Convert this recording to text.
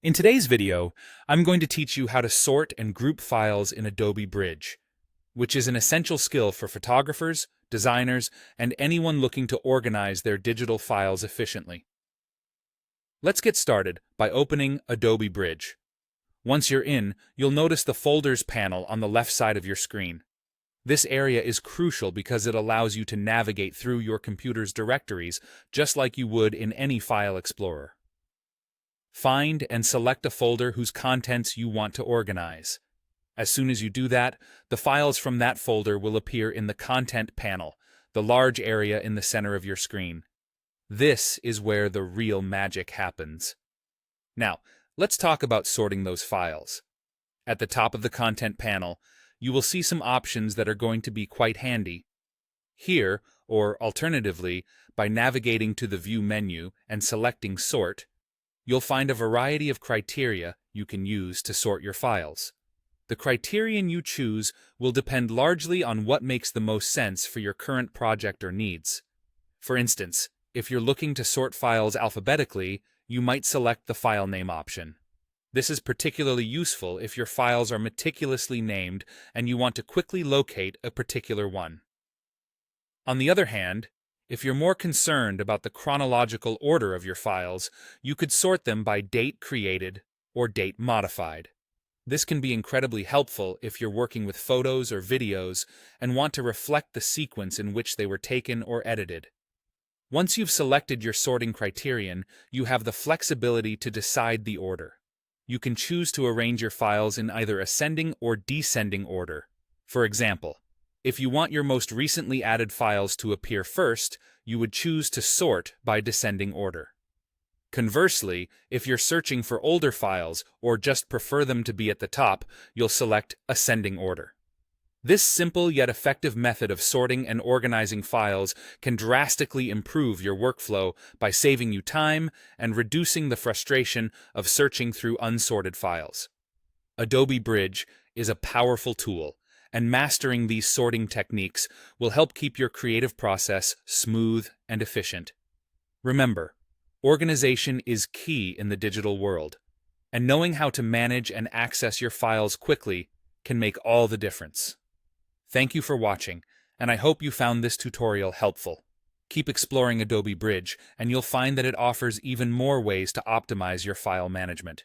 In today's video, I'm going to teach you how to sort and group files in Adobe Bridge, which is an essential skill for photographers, designers, and anyone looking to organize their digital files efficiently. Let's get started by opening Adobe Bridge. Once you're in, you'll notice the Folders panel on the left side of your screen. This area is crucial because it allows you to navigate through your computer's directories just like you would in any file explorer. Find and select a folder whose contents you want to organize. As soon as you do that, the files from that folder will appear in the Content panel, the large area in the center of your screen. This is where the real magic happens. Now, let's talk about sorting those files. At the top of the Content panel, you will see some options that are going to be quite handy. Here, or alternatively, by navigating to the View menu and selecting Sort, you'll find a variety of criteria you can use to sort your files. The criterion you choose will depend largely on what makes the most sense for your current project or needs. For instance, if you're looking to sort files alphabetically, you might select the file name option. This is particularly useful if your files are meticulously named and you want to quickly locate a particular one. On the other hand, if you're more concerned about the chronological order of your files, you could sort them by date created or date modified. This can be incredibly helpful if you're working with photos or videos and want to reflect the sequence in which they were taken or edited. Once you've selected your sorting criterion, you have the flexibility to decide the order. You can choose to arrange your files in either ascending or descending order. For example, if you want your most recently added files to appear first, you would choose to sort by descending order. Conversely, if you're searching for older files or just prefer them to be at the top, you'll select ascending order. This simple yet effective method of sorting and organizing files can drastically improve your workflow by saving you time and reducing the frustration of searching through unsorted files. Adobe Bridge is a powerful tool, and mastering these sorting techniques will help keep your creative process smooth and efficient. Remember, organization is key in the digital world, and knowing how to manage and access your files quickly can make all the difference. Thank you for watching, and I hope you found this tutorial helpful. Keep exploring Adobe Bridge, and you'll find that it offers even more ways to optimize your file management.